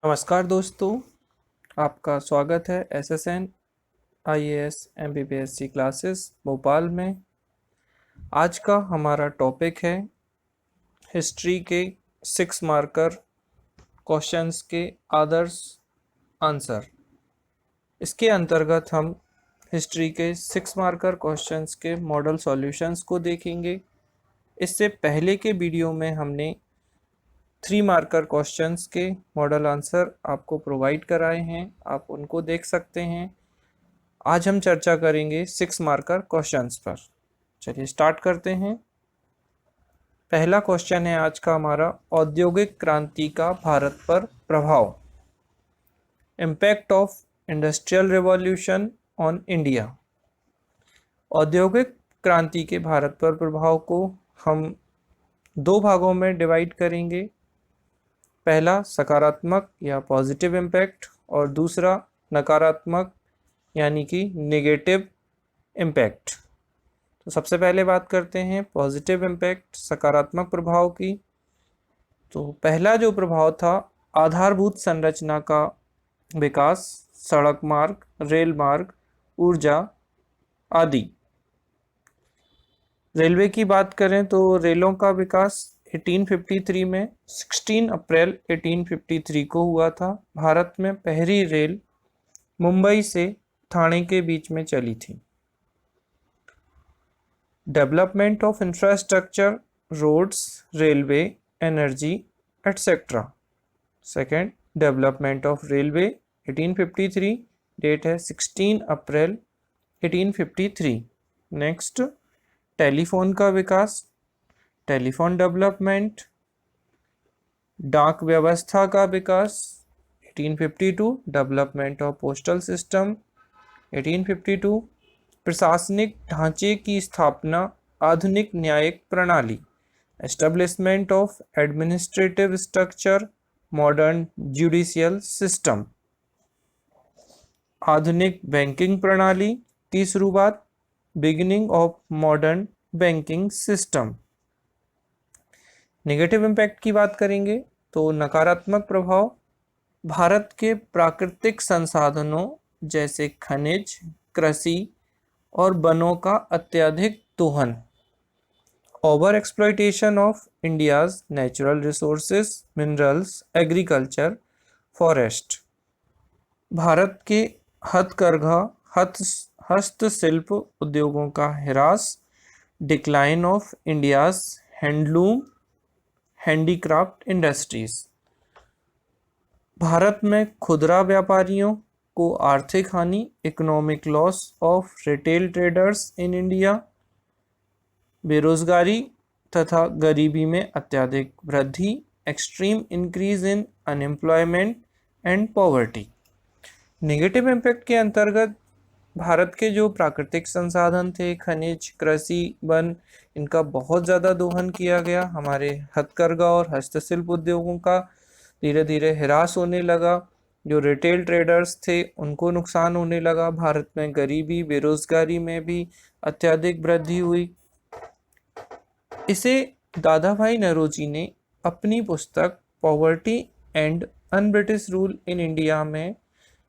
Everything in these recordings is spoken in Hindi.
नमस्कार दोस्तों, आपका स्वागत है SSN IAS MPPSC classes Bhopal में। आज का हमारा टॉपिक है हिस्ट्री के 6 मार्कर क्वेश्चंस के आदर्श आंसर। इसके अंतर्गत हम हिस्ट्री के 6 मार्कर क्वेश्चंस के मॉडल सॉल्यूशंस को देखेंगे। इससे पहले के वीडियो में हमने 3 मार्कर क्वेश्चंस के मॉडल आंसर आपको प्रोवाइड कराए हैं, आप उनको देख सकते हैं। आज हम चर्चा करेंगे 6 मार्कर क्वेश्चंस पर। चलिए स्टार्ट करते हैं। पहला क्वेश्चन है आज का हमारा, औद्योगिक क्रांति का भारत पर प्रभाव। Impact of industrial revolution on India. औद्योगिक क्रांति के भारत पर प्रभाव को हम 2 भागों में डिवाइड करेंगे। पहला सकारात्मक या पॉजिटिव इम्पैक्ट और दूसरा नकारात्मक यानी कि नेगेटिव इम्पैक्ट। तो सबसे पहले बात करते हैं पॉजिटिव इम्पैक्ट, सकारात्मक प्रभाव की। तो पहला जो प्रभाव था, आधारभूत संरचना का विकास, सड़क मार्ग, रेल मार्ग, ऊर्जा आदि। रेलवे की बात करें तो रेलों का विकास 1853 में 16 अप्रैल 1853 को हुआ था। भारत में पहली रेल मुंबई से ठाणे के बीच में चली थी। Development of infrastructure, roads, railway, energy et cetera. Second, development of railway 1853, date है 16 अप्रैल 1853। नेक्स्ट, टेलीफोन का विकास, टेलीफोन डेवलपमेंट। डाक व्यवस्था का विकास 1852, डेवलपमेंट ऑफ पोस्टल सिस्टम 1852। प्रशासनिक ढांचे की स्थापना, आधुनिक न्यायिक प्रणाली, establishment of administrative structure, modern judicial system. आधुनिक बैंकिंग प्रणाली की शुरुआत, beginning of modern banking system. Negative impact की बात करेंगे तो नकारात्मक प्रभाव, भारत के प्राकृतिक संसाधनों जैसे खनिज, कृषि और वनों का अत्यधिक दोहन। Over exploitation of India's natural resources, minerals, agriculture, forest. Bharat के हथकरघा, हस्तशिल्प उद्योगों का ह्रास, decline of India's handloom, handicraft industries. Bharat में खुदरा व्यापारियों को आर्थिक हानि, economic loss of retail traders in India. बेरोजगारी तथा गरीबी में अत्यधिक वृद्धि, extreme increase in unemployment and poverty. Negative impact के अंतर्गत भारत के जो प्राकृतिक संसाधन थे, खनिज, कृषि, वन, इनका बहुत ज़्यादा दोहन किया गया। हमारे हथकरघा और हस्तशिल्प उद्योगों का धीरे धीरे ह्रास होने लगा। जो रिटेल ट्रेडर्स थे उनको नुकसान होने लगा। भारत में गरीबी, बेरोजगारी में भी अत्यधिक वृद्धि हुई। इसे दादा भाई नौरोजी ने अपनी पुस्तक poverty and un British rule in India में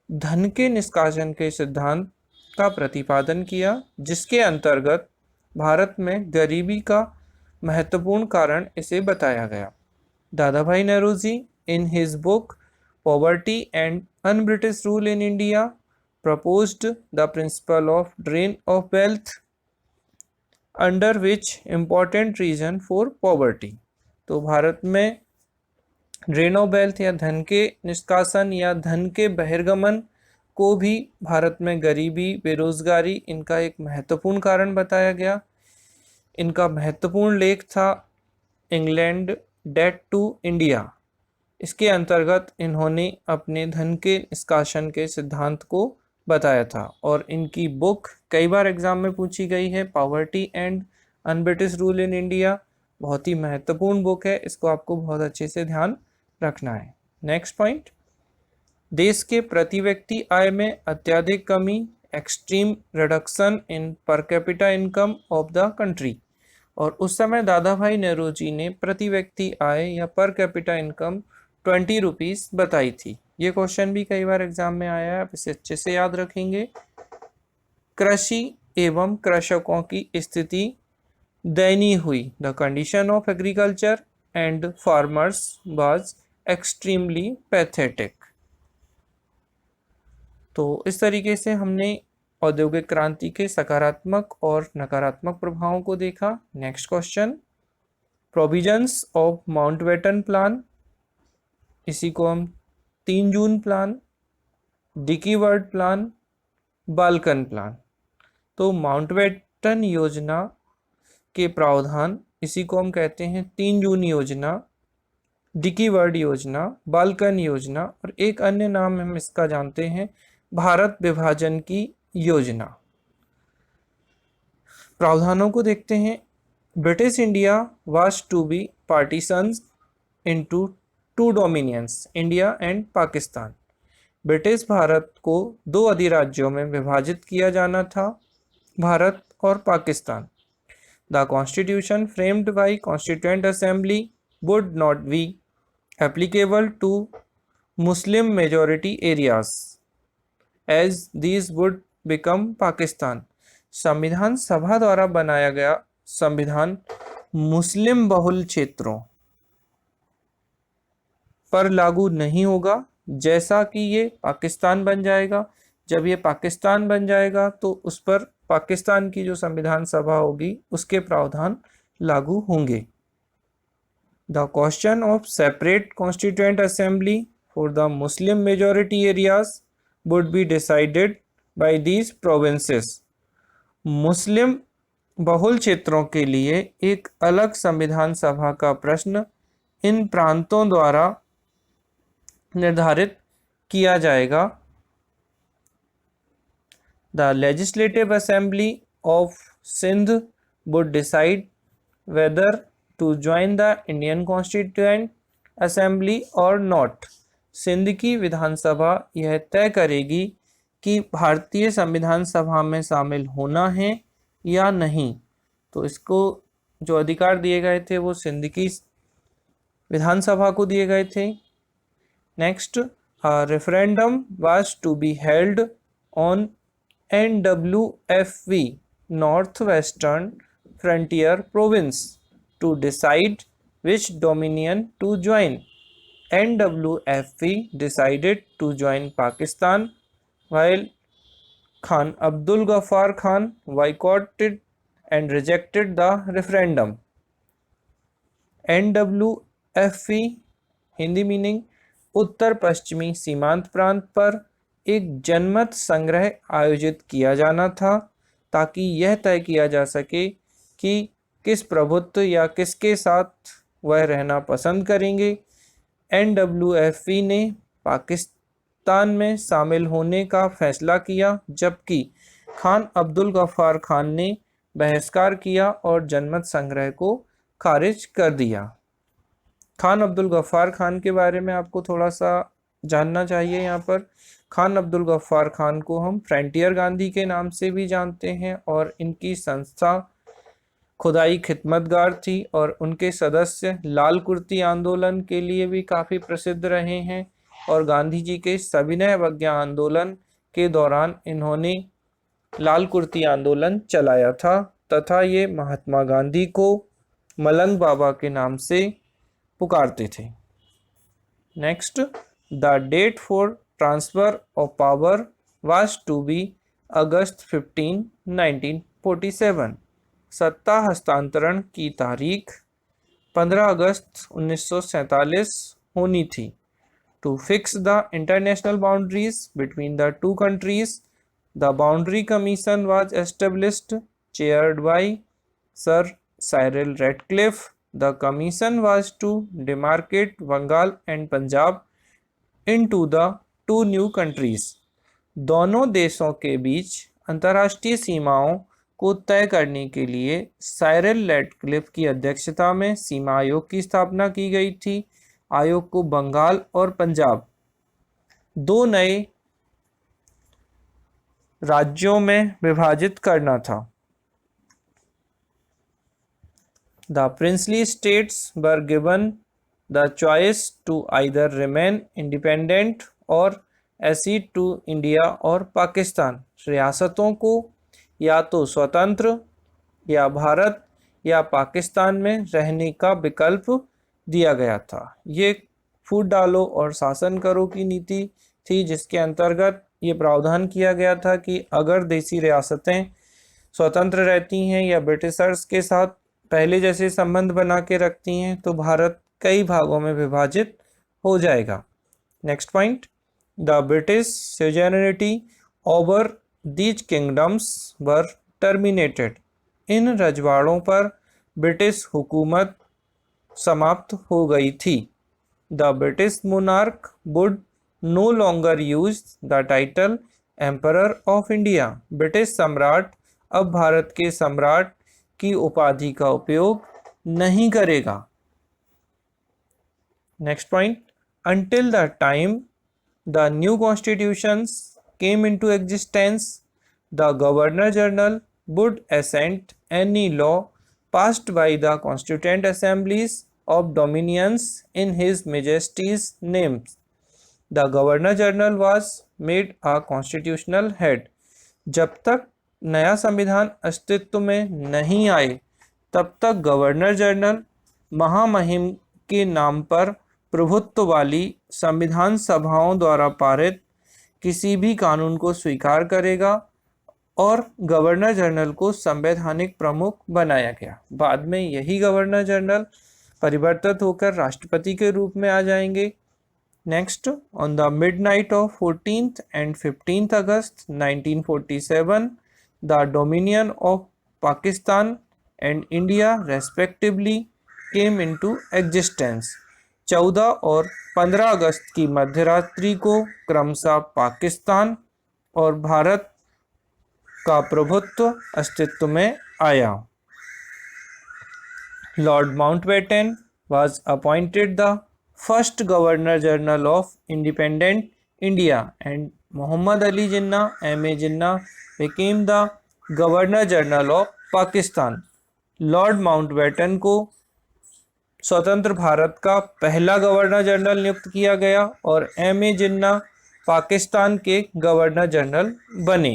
धन के निष्कासन के सिद्धांत का प्रतिपादन किया, जिसके अंतर्गत भारत में गरीबी का महत्वपूर्ण कारण इसे बताया गया। दादा भाई Naoroji in his book Poverty and Un-British Rule in India proposed the principle of drain of wealth, under which important reason for poverty। तो भारत में ड्रेन ऑफ वेल्थ या धन के निष्कासन या धन के बहिर्गमन को भी भारत में गरीबी, बेरोजगारी, इनका एक महत्वपूर्ण कारण बताया गया। इनका महत्वपूर्ण लेख था इंग्लैंड डेट टू इंडिया। इसके अंतर्गत इन्होंने अपने धन के निष्कासन के सिद्धांत को बताया था और इनकी बुक कई बार एग्जाम में पूछी गई है, poverty and un British rule in India. बहुत ही महत्वपूर्ण बुक है, इसको आपको बहुत अच्छे से ध्यान रखना है। नेक्स्ट पॉइंट, देश के प्रति व्यक्ति आय में अत्यधिक कमी, extreme reduction in per capita income of the country. और उस समय दादा भाई नौरोजी ने प्रति व्यक्ति आय या पर कैपिटा इनकम ₹20 बताई थी। ये क्वेश्चन भी कई बार एग्जाम में आया है, आप इसे अच्छे से याद रखेंगे। कृषि एवं कृषकों की स्थिति दयनीय हुई। The condition of agriculture and farmers was extremely pathetic. तो इस तरीके से हमने औद्योगिक क्रांति के सकारात्मक और नकारात्मक प्रभावों को देखा। Next question, provisions of Mountbatten plan, इसी को हम 3 June plan, Dickie Bird plan, Balkan plan. तो माउंटबेटन योजना के प्रावधान, इसी को हम कहते हैं 3 जून योजना, डिकी वर्ड योजना, बाल्कन योजना, और एक अन्य नाम हम इसका जानते हैं भारत विभाजन की योजना। प्रावधानों को देखते हैं। British India was to be partitions into 2 dominions, India and Pakistan. British Bharat को 2 अधिराज्यों में विभाजित किया जाना था, भारत और Pakistan. The constitution framed by constituent assembly would not be applicable to Muslim majority areas as these would become Pakistan. संविधान सभा द्वारा बनाया गया संविधान मुस्लिम बहुल क्षेत्रों पर लागू नहीं होगा, जैसा कि ये पाकिस्तान बन जाएगा। जब ये पाकिस्तान बन जाएगा तो उस पर पाकिस्तान की जो संविधान सभा होगी उसके प्रावधान लागू होंगे। The question of separate constituent assembly for the Muslim majority areas would be decided by these provinces. Muslim बहुल क्षेत्रों के लिए एक अलग संविधान सभा का प्रश्न इन प्रांतों द्वारा निर्धारित किया जाएगा। The legislative assembly of Sindh would decide whether to join the Indian constituent assembly or not. Sindh की विधानसभा यह तय करेगी कि भारतीय संविधान सभा में शामिल होना है या नहीं। तो इसको जो अधिकार दिए गए थे वो सिंध की विधानसभा को दिए गए थे। Next, referendum was to be held on NWFV, north western frontier province, to decide which dominion to join. NWFV decided to join Pakistan, while Khan Abdul Ghaffar Khan boycotted and rejected the referendum. NWFV Hindi meaning उत्तर पश्चिमी सीमांत प्रांत पर एक जनमत संग्रह आयोजित किया जाना था ताकि यह तय किया जा सके कि किस प्रभुत्व या किसके साथ वह रहना पसंद करेंगे। NWFV ने पाकिस्तान में शामिल होने का फैसला किया, जबकि खान अब्दुल गफ्फार खान ने बहिष्कार किया और जनमत संग्रह को खारिज कर दिया। खान अब्दुल गफ्फार खान के बारे में आपको थोड़ा सा जानना चाहिए। यहाँ पर खान अब्दुल गफ्फार खान को हम फ्रंटियर गांधी के नाम से भी जानते हैं और इनकी संस्था खुदाई खिदमतगार थी और उनके सदस्य लाल कुर्ती आंदोलन के लिए भी काफ़ी प्रसिद्ध रहे हैं और गांधी जी के सविनय अवज्ञा आंदोलन के दौरान इन्होंने लाल कुर्ती आंदोलन चलाया था तथा ये महात्मा गांधी को मलंग बाबा के नाम से पुकारते थे। Next, the date for transfer of power was to be August 15, 1947। सत्ता हस्तांतरण की तारीख 15 अगस्त 1947 होनी थी। To fix the international boundaries between the two countries, the boundary commission was established chaired by sir Cyril Radcliffe. The commission was to demarcate Bengal and Punjab into the two new countries. दोनों देशों के बीच अंतर्राष्ट्रीय सीमाओं को तय करने के लिए साइरल रेडक्लिफ की अध्यक्षता में सीमा आयोग की स्थापना की गई थी। आयोग को बंगाल और पंजाब दो नए राज्यों में विभाजित करना था। The princely states were given the choice to either remain independent or accede to India or Pakistan. रियासतों को या तो स्वतंत्र या भारत या पाकिस्तान में रहने का विकल्प दिया गया था। ये फूट डालो और शासन करो की नीति थी, जिसके अंतर्गत ये प्रावधान किया गया था कि अगर देसी रियासतें स्वतंत्र रहती हैं या ब्रिटिशर्स के साथ पहले जैसे संबंध बना के रखती हैं तो भारत कई भागों में विभाजित हो जाएगा। Next point, the British sovereignty over these kingdoms were terminated. इन रजवाड़ों पर ब्रिटिश हुकूमत समाप्त हो गई थी। The British monarch would no longer use the title emperor of India. British सम्राट अब भारत के सम्राट की उपाधि का उपयोग नहीं करेगा। Next point, until the time the new constitutions came into existence, the Governor General would assent any law passed by the constituent assemblies of dominions in His Majesty's names. The Governor General was made a constitutional head. जब तक नया संविधान अस्तित्व में नहीं आए तब तक गवर्नर जनरल महामहिम के नाम पर प्रभुत्व वाली संविधान सभाओं द्वारा पारित किसी भी कानून को स्वीकार करेगा और गवर्नर जनरल को संवैधानिक प्रमुख बनाया गया। बाद में यही गवर्नर जनरल परिवर्तित होकर राष्ट्रपति के रूप में आ जाएंगे। Next, on the midnight of 14th and 15th August 1947, the dominion of Pakistan and India respectively came into existence. 14 और 15 अगस्त की मध्यरात्रि को क्रमशः पाकिस्तान और भारत का प्रभुत्व अस्तित्व में आया। Lord Mountbatten was appointed the first Governor General of Independent India and Muhammad Ali Jinnah M.A. Jinnah became the Governor General of Pakistan. Lord Mountbatten को स्वतंत्र भारत का पहला गवर्नर जनरल नियुक्त किया गया और M.A. जिन्ना पाकिस्तान के गवर्नर जनरल बने।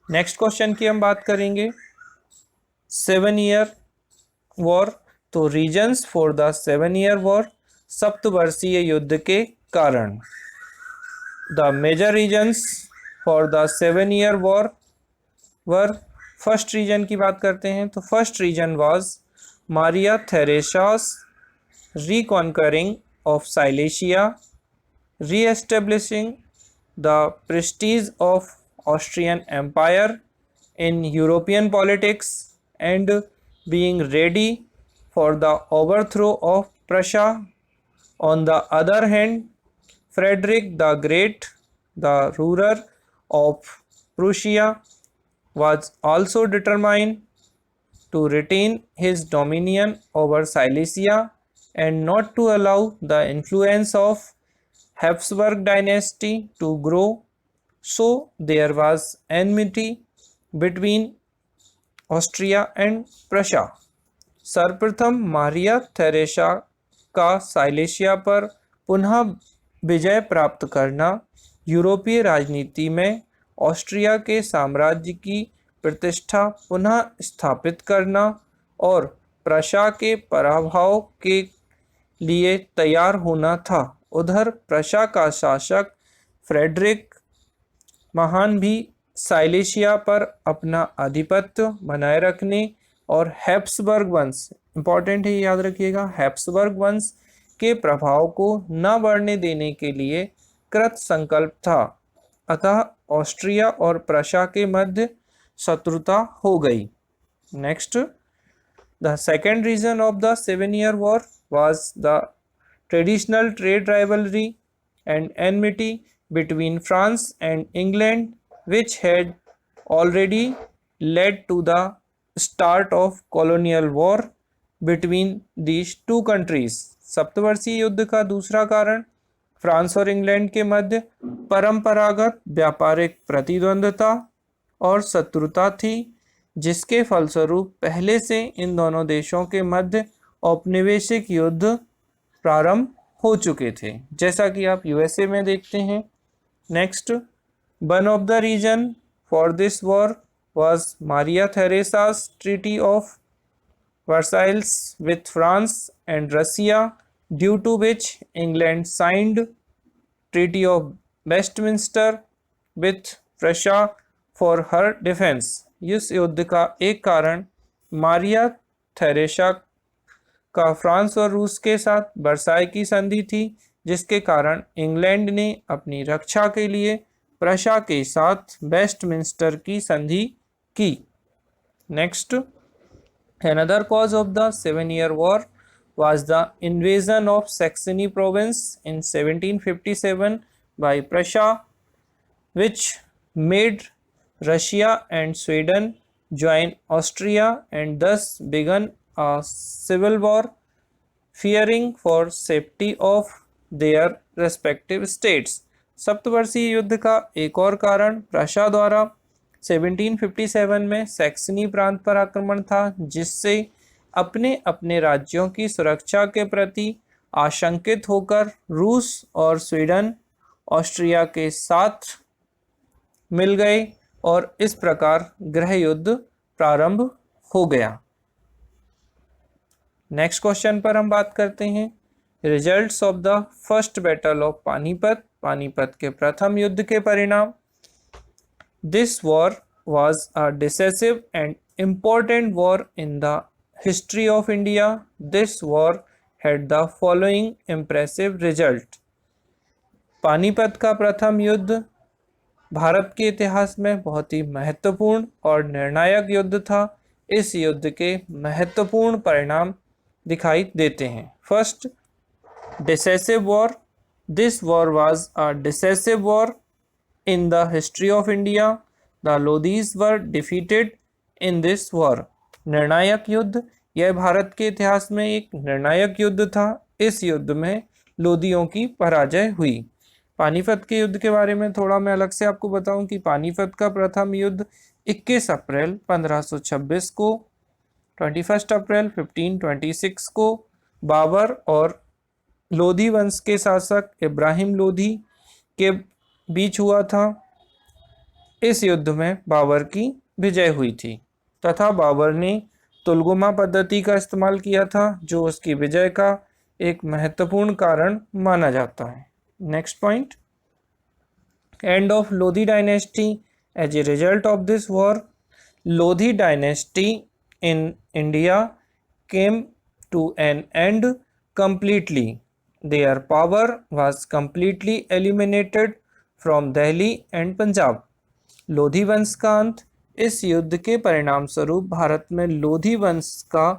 नेक्स्ट क्वेश्चन की हम बात करेंगे 7 ईयर वॉर। तो reasons for the 7 year war, सप्तवर्षीय युद्ध के कारण। The major reasons for the 7 year war were, first reason की बात करते हैं तो first reason was Maria Theresa's reconquering of Silesia, reestablishing the prestige of Austrian empire in European politics and being ready for the overthrow of Prussia. On the other hand, Frederick the Great, the ruler of Prussia, was also determined to retain his dominion over Silesia and not to allow the influence of Habsburg dynasty to grow. So there was enmity between Austria and Prussia. सर्वप्रथम मारिया थेरेसा का साइलेशिया पर पुनः विजय प्राप्त करना, यूरोपीय राजनीति में ऑस्ट्रिया के साम्राज्य की प्रतिष्ठा पुनः स्थापित करना और प्रशा के पराभव के लिए तैयार होना था। उधर प्रशा का शासक फ्रेडरिक महान भी साइलेशिया पर अपना आधिपत्य बनाए रखने और हैब्सबर्ग वंश, इंपॉर्टेंट है याद रखिएगा, हैब्सबर्ग वंश के प्रभाव को न बढ़ने देने के लिए कृत संकल्प था। अतः ऑस्ट्रिया और प्रशा के मध्य शत्रुता हो गई। Next, the second reason of the 7 year war was the traditional trade rivalry and enmity between France and England, which had already led to the start of colonial war between these two countries. सप्तवर्षीय युद्ध का दूसरा कारण फ्रांस और इंग्लैंड के मध्य परंपरागत व्यापारिक प्रतिद्वंद्विता और शत्रुता थी, जिसके फलस्वरूप पहले से इन दोनों देशों के मध्य औपनिवेशिक युद्ध प्रारंभ हो चुके थे, जैसा कि आप यूएसए में देखते हैं। Next, one of the reason for this war was Maria Theresa's Treaty of Versailles with France and Russia, due to which England signed Treaty of Westminster with Prussia for her defense। इस युद्ध का एक कारण मारिया थेरेसा का फ्रांस और रूस के साथ वर्साई की संधि थी, जिसके कारण इंग्लैंड ने अपनी रक्षा के लिए प्रशा के साथ वेस्टमिंस्टर की संधि की। Next, another cause of the Seven-Year War was the invasion of Saxony province in 1757 by Prussia, which made Russia and Sweden join Austria and thus began a civil war, fearing for safety of their respective states। सप्तवर्षीय युद्ध का एक और कारण प्रशा द्वारा 1757 में सैक्सनी प्रांत पर आक्रमण था, जिससे अपने अपने राज्यों की सुरक्षा के प्रति आशंकित होकर रूस और स्वीडन ऑस्ट्रिया के साथ मिल गए और इस प्रकार गृह युद्ध प्रारंभ हो गया। नेक्स्ट क्वेश्चन पर हम बात करते हैं, results of the first battle of Panipat, Panipat के प्रथम युद्ध के परिणाम। This war was a decisive and important war in the history of India. This war had the following impressive result। Panipat का प्रथम युद्ध भारत के इतिहास में बहुत ही महत्वपूर्ण और निर्णायक युद्ध था। इस युद्ध के महत्वपूर्ण परिणाम दिखाई देते हैं। First, decisive war. This war was a decisive war in the history of India। The Lodhis were defeated in this war। निर्णायक युद्ध, यह भारत के इतिहास में एक निर्णायक युद्ध था। इस युद्ध में लोधियों की पराजय हुई। पानीपत के युद्ध के बारे में थोड़ा मैं अलग से आपको बताऊं कि पानीपत का प्रथम युद्ध 21 अप्रैल 1526 को, 21 अप्रैल 1526 को बाबर और लोधी वंश के शासक इब्राहिम लोधी के बीच हुआ था। इस युद्ध में बाबर की विजय हुई थी तथा बाबर ने तुलगुमा पद्धति का इस्तेमाल किया था, जो उसकी विजय का एक महत्वपूर्ण कारण माना जाता है। Next point, end of Lodhi dynasty. As a result of this war, Lodhi dynasty in India came to an end completely। Their power was completely eliminated from Delhi and Punjab. Lodhi वंश का अंत। इस युद्ध के परिणाम स्वरूप भारत में लोधी वंश का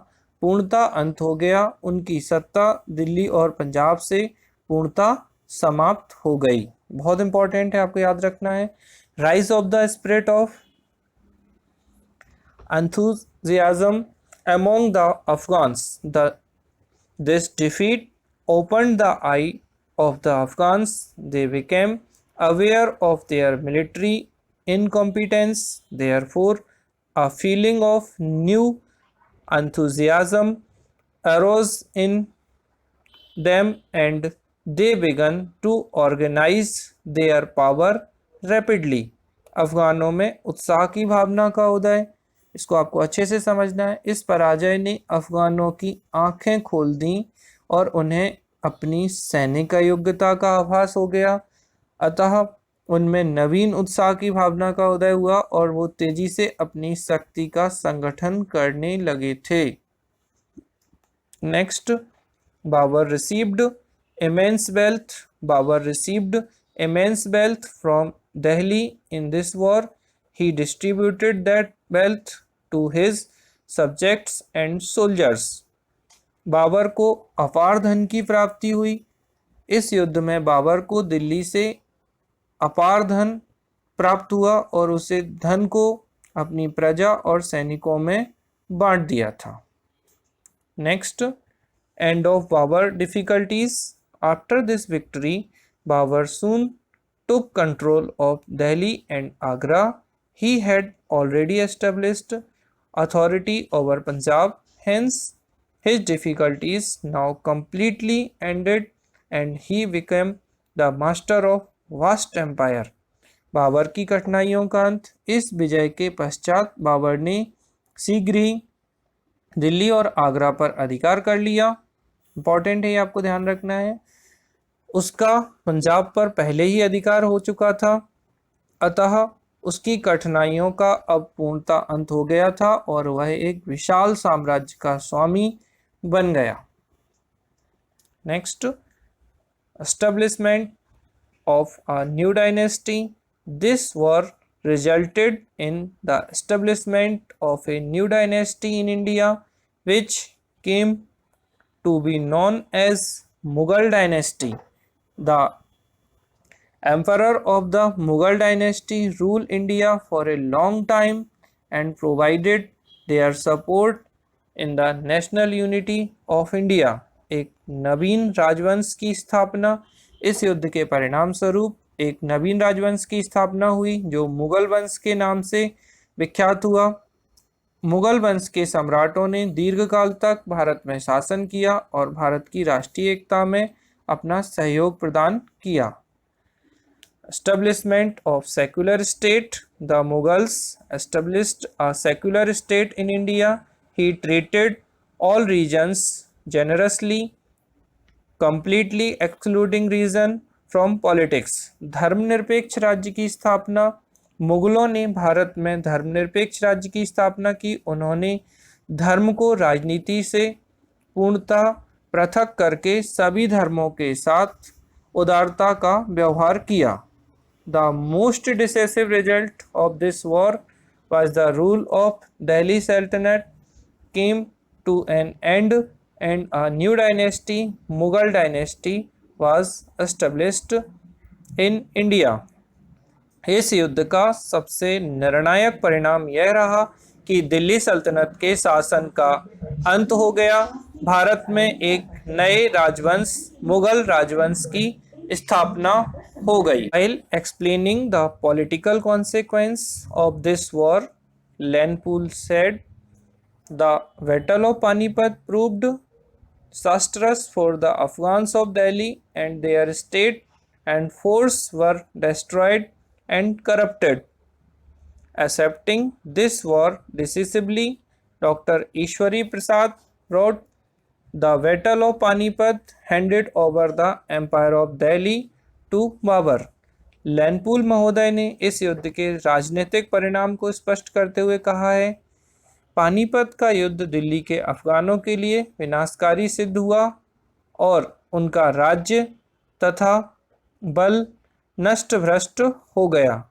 पूर्णतः अंत हो गया। उनकी सत्ता दिल्ली और पंजाब से पूर्णतः समाप्त हो गई। बहुत इंपॉर्टेंट है, आपको याद रखना है। Rise of the spirit of enthusiasm among the Afghans। This defeat opened the eye of the Afghans। They became aware of their military incompetence। Therefore, a feeling of new enthusiasm arose in them and they began to organize their power rapidly। अफगानों में उत्साह की भावना का उदय, इसको आपको अच्छे से समझना है। इस पराजय ने अफगानों की आंखें खोल दी और उन्हें अपनी सैनिक योग्यता का आभास हो गया, अतः उनमें नवीन उत्साह की भावना का उदय हुआ और वो तेजी से अपनी शक्ति का संगठन करने लगे थे। Next, Babur received immense wealth। Babur received immense wealth from Delhi in this war। He distributed that wealth to his subjects and soldiers। Babur को अपार धन की प्राप्ति हुई। इस युद्ध में बाबर को दिल्ली से अपार धन प्राप्त हुआ और उसे धन को अपनी प्रजा और सैनिकों में बांट दिया था। Next, end of Babur difficulties. After this victory, Babur soon took control of Delhi and Agra। He had already established authority over Punjab. Hence, his difficulties now completely ended and he became the master of vast empire. Babur की कठिनाइयों का अंत। इस विजय के पश्चात बाबर ने शीघ्र ही दिल्ली और आगरा पर अधिकार कर लिया। इंपॉर्टेंट है, ये आपको ध्यान रखना है। उसका पंजाब पर पहले ही अधिकार हो चुका था, अतः उसकी कठिनाइयों का अब पूर्णतः अंत हो गया था और वह एक विशाल साम्राज्य का स्वामी बन गया। Next, establishment of a new dynasty. This war resulted in the establishment of a new dynasty in India, which came to be known as Mughal dynasty. The emperor of the Mughal dynasty ruled India for a long time and provided their support in the national unity of India. एक नवीन राजवंश की स्थापना। इस युद्ध के परिणाम स्वरूप एक नवीन राजवंश की स्थापना हुई जो मुगल वंश के नाम से विख्यात हुआ। मुगल वंश के सम्राटों ने दीर्घकाल तक भारत में शासन किया और भारत की राष्ट्रीय एकता में अपना सहयोग प्रदान किया। Establishment of secular state. The Mughals established a secular state in India. He treated all regions generously, completely excluding reason from politics. धर्मनिरपेक्ष राज्य की स्थापना। मुगलों ने भारत में धर्मनिरपेक्ष राज्य की स्थापना की। उन्होंने धर्म को राजनीति से पूर्णतः पृथक करके सभी धर्मों के साथ उदारता का व्यवहार किया। The most decisive result of this war was the rule of Delhi Sultanate came to an end and a new dynasty, Mughal dynasty, was established in India. इस युद्ध का सबसे निर्णायक परिणाम यह रहा कि दिल्ली सल्तनत के शासन का अंत हो गया। भारत में एक नए राजवंश मुगल राजवंश की स्थापना हो गई। While explaining the political consequence of this war, Lenpool said, "The Battle of Panipat proved disastrous for the Afghans of Delhi, and their state and force were destroyed and corrupted." Accepting this war decisively, Dr. Ishwari Prasad wrote, "The Battle of Panipat handed over the empire of Delhi to Babur." लैनपूल महोदय ने इस युद्ध के राजनीतिक परिणाम को स्पष्ट करते हुए कहा है, पानीपत का युद्ध दिल्ली के अफगानों के लिए विनाशकारी सिद्ध हुआ और उनका राज्य तथा बल नष्ट भ्रष्ट हो गया।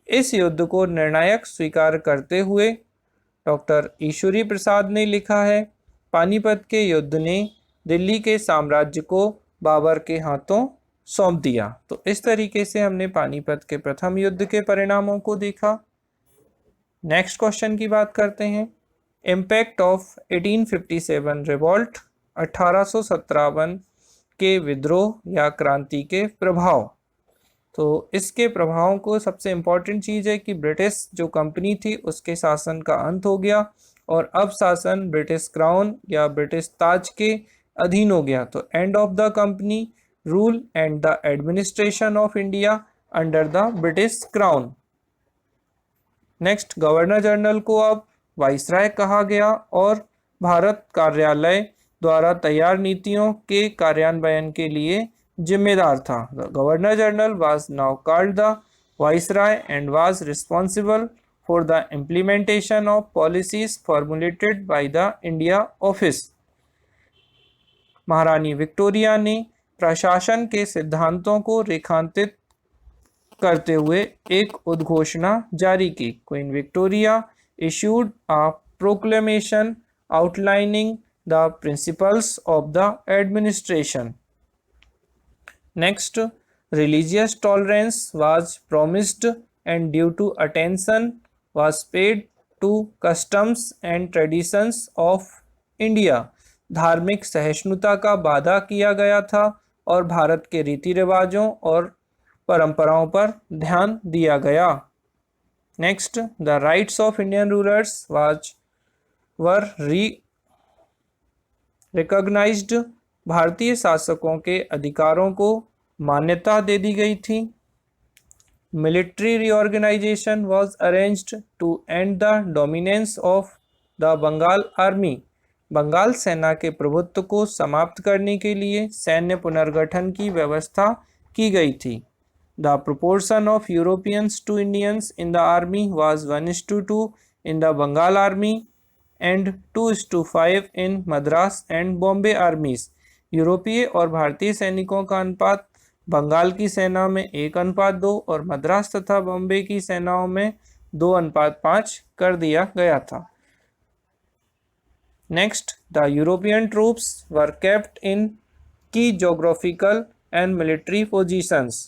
इस युद्ध को निर्णायक स्वीकार करते हुए डॉक्टर ईश्वरी प्रसाद ने लिखा है, पानीपत के युद्ध ने दिल्ली के साम्राज्य को बाबर के हाथों सौंप दिया। तो इस तरीके से हमने पानीपत के प्रथम युद्ध के परिणामों को देखा। नेक्स्ट क्वेश्चन की बात करते हैं, इम्पैक्ट ऑफ 1857 रिवॉल्ट, 1857 के विद्रोह या क्रांति के प्रभाव। तो इसके प्रभावों को सबसे इम्पॉर्टेंट चीज़ है कि ब्रिटिश जो कंपनी थी उसके शासन का अंत हो गया और अब शासन ब्रिटिश क्राउन या ब्रिटिश ताज के अधीन हो गया। तो end of the company rule and the administration of India under the British crown. Next, governor general को अब वाइसराय कहा गया और भारत कार्यालय द्वारा तैयार नीतियों के कार्यान्वयन के लिए जिम्मेदार था। The governor general was now called the viceroy and was responsible for the implementation of policies formulated by the India office. महारानी विक्टोरिया ने प्रशासन के सिद्धांतों को रेखांकित करते हुए एक उद्घोषणा जारी की। Queen Victoria issued a proclamation outlining the principles of the administration. Next, religious tolerance was promised and due to attention was paid to customs and traditions of India. धार्मिक सहिष्णुता का वादा किया गया था और भारत के रीति रिवाजों और परंपराओं पर ध्यान दिया गया। Next, the rights of Indian rulers were recognised, भारतीय शासकों के अधिकारों को मान्यता दे दी गई थी। Military reorganisation was arranged to end the dominance of the Bengal army, Bengal सेना के प्रभुत्व को समाप्त करने के लिए सैन्य पुनर्गठन की व्यवस्था की गई थी। The proportion of Europeans to Indians in the army was 1:2 in the Bengal army and 2:5 in Madras and Bombay armies. यूरोपीय और भारतीय सैनिकों का अनुपात बंगाल की सेना में 1:2 और मद्रास तथा बॉम्बे की सेनाओं में 2:5 कर दिया गया था। Next, the European troops were kept in key geographical and military positions.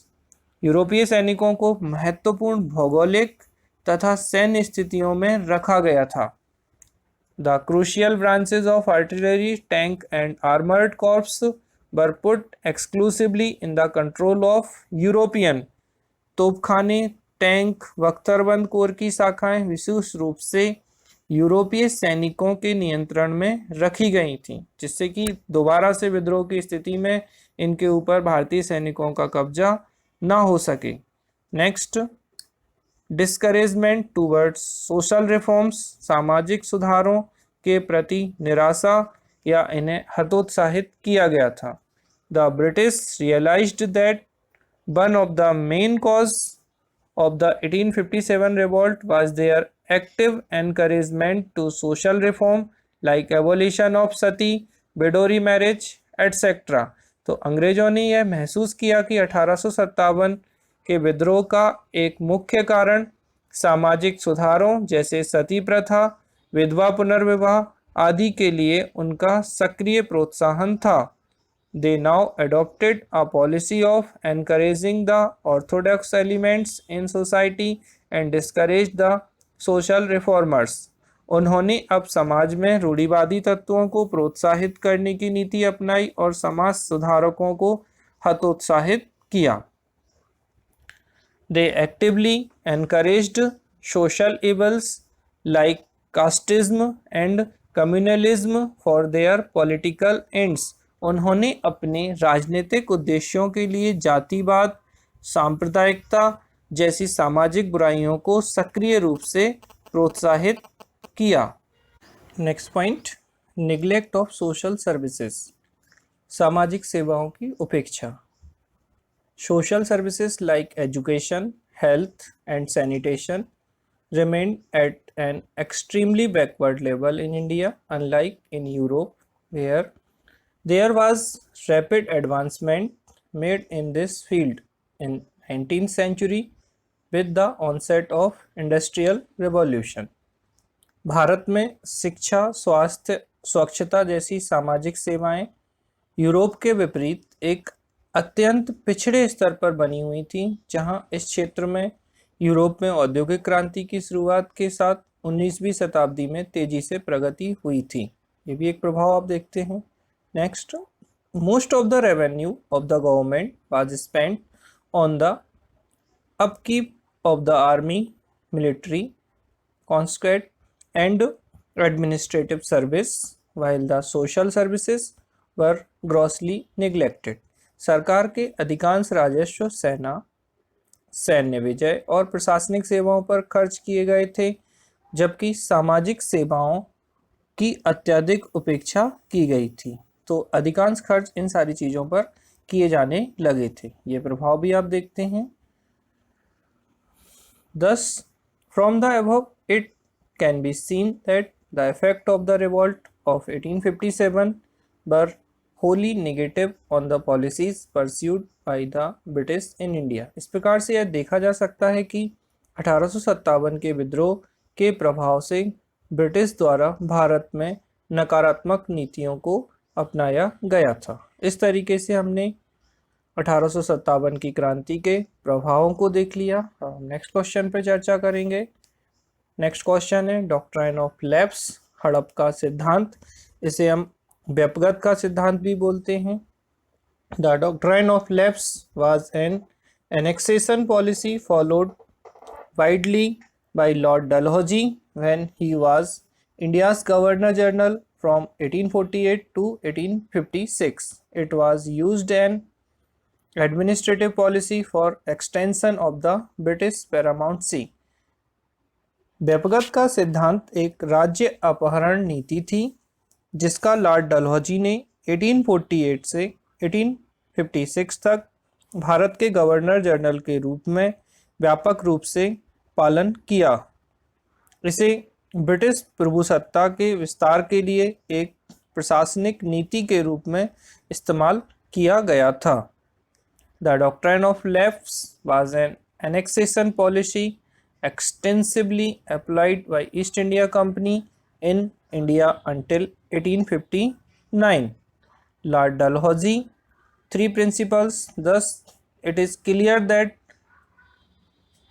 यूरोपीय सैनिकों को महत्वपूर्ण भौगोलिक तथा सैन्य स्थितियों में रखा गया था। The crucial branches of artillery, tank and armored corps were put exclusively in the control of European. तोपखाने, टैंक, बख्तरबंद कोर की शाखाएं विशेष रूप से यूरोपीय सैनिकों के नियंत्रण में रखी गई थीं, जिससे कि दोबारा से विद्रोह की स्थिति में इनके ऊपर भारतीय सैनिकों का कब्जा ना हो सके। Next, discouragement towards social reforms, सामाजिक सुधारों के प्रति निराशा या इन्हें हतोत्साहित किया गया था। The British realised that one of the main cause of the 1857 revolt was their active encouragement to social reform like abolition of sati, widow remarriage, etc. तो अंग्रेजों ने यह महसूस किया कि 1857 के विद्रोह का एक मुख्य कारण सामाजिक सुधारों जैसे सती प्रथा, विधवा पुनर्विवाह आदि के लिए उनका सक्रिय प्रोत्साहन था। They now adopted a policy of encouraging the orthodox elements in society and discouraged the social reformers. उन्होंने अब समाज में रूढ़िवादी तत्वों को प्रोत्साहित करने की नीति अपनाई और समाज सुधारकों को हतोत्साहित किया। They actively encouraged social evils like casteism and communalism for their political ends. उन्होंने अपने राजनीतिक उद्देश्यों के लिए जातिवाद, सांप्रदायिकता जैसी सामाजिक बुराइयों को सक्रिय रूप से प्रोत्साहित किया। Next point, neglect of social services, सामाजिक सेवाओं की उपेक्षा। Social services like education, health and sanitation remained at an extremely backward level in India, unlike in Europe, where there was rapid advancement made in this field in 19th century with the onset of industrial revolution. Bharat में शिक्षा, स्वास्थ्य, स्वच्छता जैसी सामाजिक सेवाएं यूरोप के विपरीत एक अत्यंत पिछड़े स्तर पर बनी हुई थी, जहां इस क्षेत्र में यूरोप में औद्योगिक क्रांति की शुरुआत के साथ 19वीं शताब्दी में तेजी से प्रगति हुई थी। ये भी एक प्रभाव आप देखते हैं। Next, most of the revenue of the government was spent on the upkeep of the army, military, conscript and administrative service, while the social services were grossly neglected. सरकार के अधिकांश राजस्व सेना, सैन्य विजय और प्रशासनिक सेवाओं पर खर्च किए गए थे, जबकि सामाजिक सेवाओं की अत्यधिक उपेक्षा की गई थी। तो अधिकांश खर्च इन सारी चीज़ों पर किए जाने लगे थे। ये प्रभाव भी आप देखते हैं। Thus, from the above, it can be seen that the effect of the revolt of 1857 were wholly negative on the policies pursued by the British in India. इस प्रकार से यह देखा जा सकता है कि 1857 के विद्रोह के प्रभाव से ब्रिटिश द्वारा भारत में नकारात्मक नीतियों को अपनाया गया था। इस तरीके से हमने 1857 की क्रांति के प्रभावों को देख लिया। हम नेक्स्ट क्वेश्चन पर चर्चा करेंगे। नेक्स्ट क्वेश्चन है डॉक्ट्राइन ऑफ लैप्स, हड़प का सिद्धांत। इसे हम व्यपगत का सिद्धांत भी बोलते हैं। The doctrine of lapse was an annexation policy followed widely by Lord Dalhousie when he was India's Governor General from 1848 to 1856. It was used in administrative policy for extension of the British paramountcy. व्यपगत का सिद्धांत एक राज्य अपहरण नीति थी जिसका लॉर्ड डलहौजी ने 1848 से 1856 तक भारत के गवर्नर जनरल के रूप में व्यापक रूप से पालन किया। इसे ब्रिटिश प्रभुसत्ता के विस्तार के लिए एक प्रशासनिक नीति के रूप में इस्तेमाल किया गया था। The doctrine of lapse was an annexation policy extensively applied by East India Company in India until 1859. Lord Dalhousie, three principles. Thus, it is clear that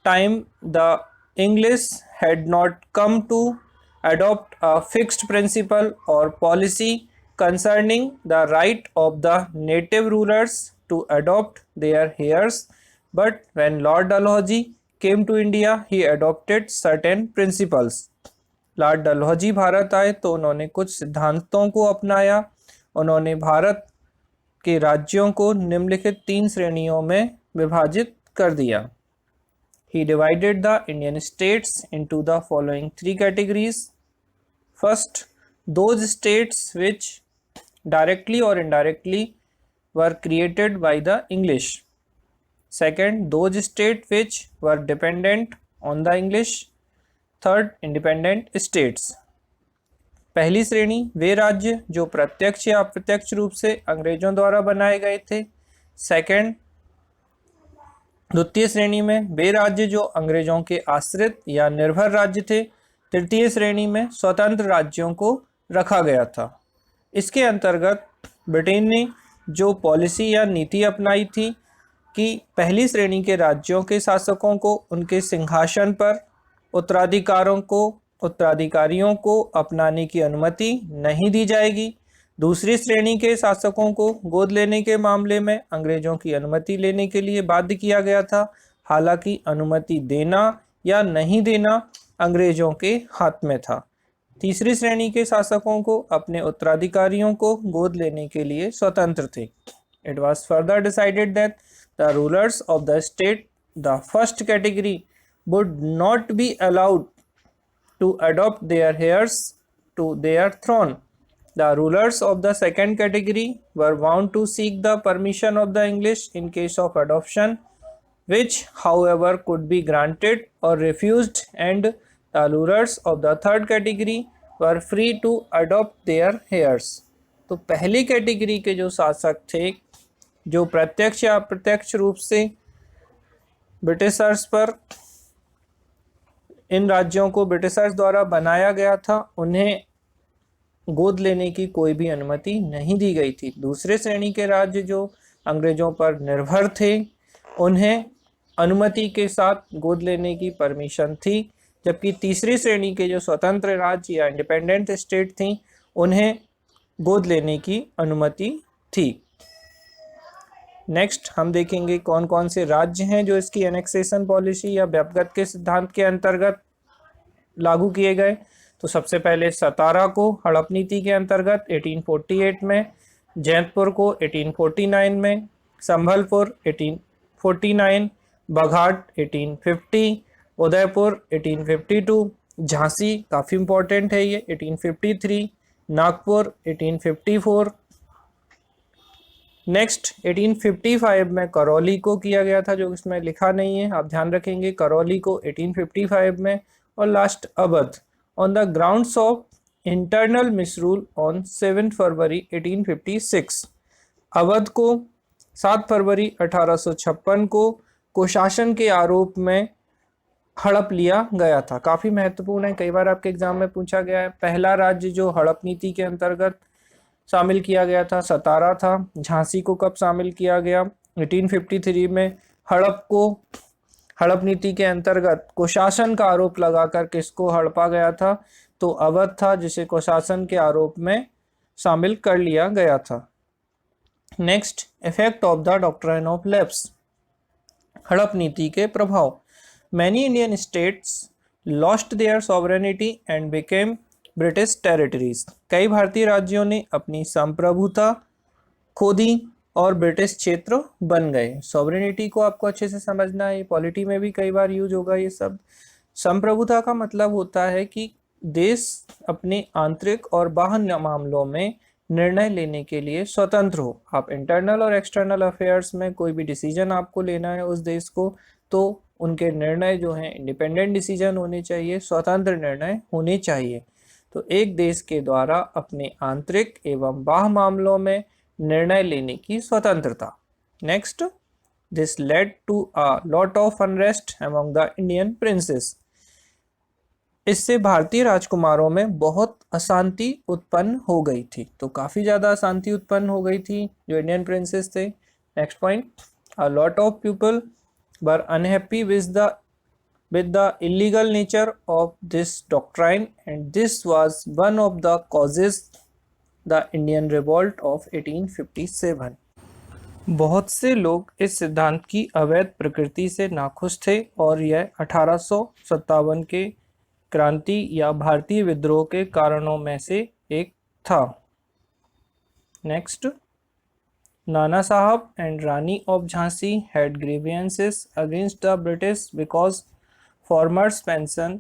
time the English had not come to adopt a fixed principle or policy concerning the right of the native rulers to adopt their heirs, but when Lord Dalhousie came to India, he adopted certain principles. Lord Dalhousie Bharat आए तो उन्होंने कुछ सिद्धांतों को अपनाया। उन्होंने भारत के राज्यों को निम्नलिखित 3 श्रेणियों में विभाजित कर दिया। He divided the Indian states into the following 3 categories. First, those states which directly or indirectly were created by the English. Second, those states which were dependent on the English. Third, independent states. पहली श्रेणी वे राज्य जो प्रत्यक्ष या अप्रत्यक्ष रूप से अंग्रेजों द्वारा बनाए गए थे। सेकंड, द्वितीय श्रेणी में वे राज्य जो अंग्रेजों के आश्रित या निर्भर राज्य थे। तृतीय श्रेणी में स्वतंत्र राज्यों को रखा गया था। इसके अंतर्गत ब्रिटेन ने जो पॉलिसी या नीति अपनाई थी कि पहली श्रेणी के राज्यों के शासकों को उनके सिंहासन पर उत्तराधिकारियों को अपनाने की अनुमति नहीं दी जाएगी। दूसरी श्रेणी के शासकों को गोद लेने के मामले में अंग्रेजों की अनुमति लेने के लिए बाध्य किया गया था। हालांकि अनुमति देना या नहीं देना अंग्रेजों के हाथ में था। तीसरी श्रेणी के शासकों को अपने उत्तराधिकारियों को गोद लेने के लिए स्वतंत्र थे। It was further decided that the rulers of the state, the first category, would not be allowed to adopt their heirs to their throne. The rulers of the second category were bound to seek the permission of the English in case of adoption, which, however, could be granted or refused, and the rulers of the third category were free to adopt their heirs. तो पहली कैटेगरी के जो शासक थे जो प्रत्यक्ष या अप्रत्यक्ष रूप से ब्रिटिशर्स पर इन राज्यों को ब्रिटिशर्स द्वारा बनाया गया था, उन्हें गोद लेने की कोई भी अनुमति नहीं दी गई थी। दूसरे श्रेणी के राज्य जो अंग्रेजों पर निर्भर थे उन्हें अनुमति के साथ गोद लेने की परमिशन थी, जबकि तीसरी श्रेणी के जो स्वतंत्र राज्य या इंडिपेंडेंट स्टेट थी उन्हें गोद लेने की अनुमति थी। नेक्स्ट हम देखेंगे कौन कौन से राज्य हैं जो इसकी एनेक्सेशन पॉलिसी या व्यपगत के सिद्धांत के अंतर्गत लागू किए गए। तो सबसे पहले सतारा को हड़प नीति के अंतर्गत 1848 में, जैतपुर को 1849 में, संभलपुर 1849, बघाट 1850, उदयपुर 1852, झांसी काफ़ी इम्पोर्टेंट है ये 1853, नागपुर 1854। नेक्स्ट 1855 में करौली को किया गया था, जो इसमें लिखा नहीं है, आप ध्यान रखेंगे करौली को 1855 में। और last Awadh on the grounds of internal मिसरूल on 7 फरवरी 1856। अवध को 7 फरवरी 1856 को कुशासन के आरोप में हड़प लिया गया था। काफ़ी महत्वपूर्ण है, कई बार आपके एग्जाम में पूछा गया है। पहला राज्य जो हड़प नीति के अंतर्गत शामिल किया गया था सतारा था। झांसी को कब शामिल किया गया? 1853 में। हड़प नीति के अंतर्गत कुशासन का आरोप लगाकर किसको हड़पा गया था? तो अवध था, जिसे कुशासन के आरोप में शामिल कर लिया गया था। Next, effect of the doctrine of lapse, हड़प नीति के प्रभाव। Many Indian states lost their sovereignty and became British territories. कई भारतीय राज्यों ने अपनी संप्रभुता खो दी और ब्रिटिश क्षेत्र बन गए। सॉवरेनिटी को आपको अच्छे से समझना है, पॉलिटी में भी कई बार यूज होगा ये सब। संप्रभुता का मतलब होता है कि देश अपने आंतरिक और बाह्य मामलों में निर्णय लेने के लिए स्वतंत्र हो। आप इंटरनल और एक्सटर्नल अफेयर्स में कोई भी डिसीजन आपको लेना है उस देश को, तो उनके निर्णय जो हैं इंडिपेंडेंट डिसीजन होने चाहिए, स्वतंत्र निर्णय होने चाहिए। तो एक देश के द्वारा अपने आंतरिक एवं बाह्य मामलों में निर्णय लेने की स्वतंत्रता। Next, this led to a lot of unrest among the Indian princes. इससे भारतीय राजकुमारों में बहुत अशांति उत्पन्न हो गई थी। तो काफी ज्यादा अशांति उत्पन्न हो गई थी जो इंडियन प्रिंसेस थे। Next point, a lot of people were unhappy with the illegal nature of this doctrine, and this was one of the causes the Indian revolt of 1857। बहुत से लोग इस सिद्धांत की अवैध प्रकृति से नाखुश थे और यह 1857 के क्रांति या भारतीय विद्रोह के कारणों में से एक था। नेक्स्ट, नाना साहब and Rani of Jhansi had grievances against the British because Farmer's pension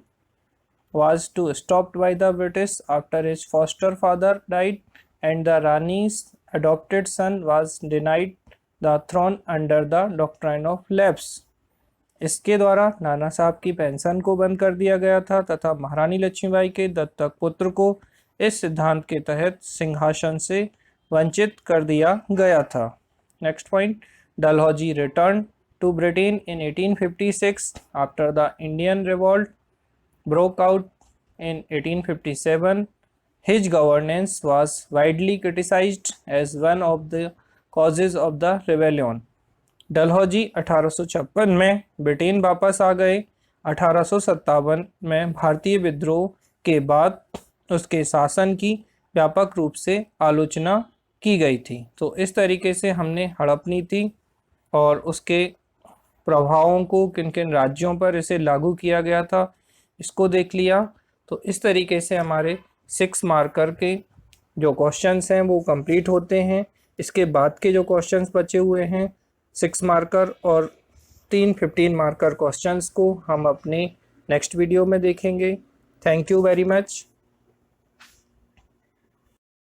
was to stopped by the British after his foster father died, and the Rani's adopted son was denied the throne under the doctrine of lapse। इसके द्वारा नाना साहब की पेंशन को बंद कर दिया गया था तथा महारानी लक्ष्मीबाई के दत्तक पुत्र को इस सिद्धांत के तहत सिंहासन से वंचित कर दिया गया था। Next point, Dalhousie return to Britain in 1856 after the Indian Revolt broke out in 1857. His governance was widely criticized as one of the causes of the rebellion। Dalhousie 1856 में ब्रिटेन वापस आ गए। 1857 में भारतीय विद्रोह के बाद उसके शासन की व्यापक रूप से आलोचना की गई थी। तो इस तरीके से हमने हड़प नीति और उसके प्रभावों को किन किन राज्यों पर इसे लागू किया गया था इसको देख लिया। तो इस तरीके से हमारे 6 मार्कर के जो क्वेश्चंस हैं वो कंप्लीट होते हैं। इसके बाद के जो क्वेश्चंस बचे हुए हैं 6 मार्कर और 3 15 मार्कर क्वेश्चंस को हम अपने नेक्स्ट वीडियो में देखेंगे। Thank you very much.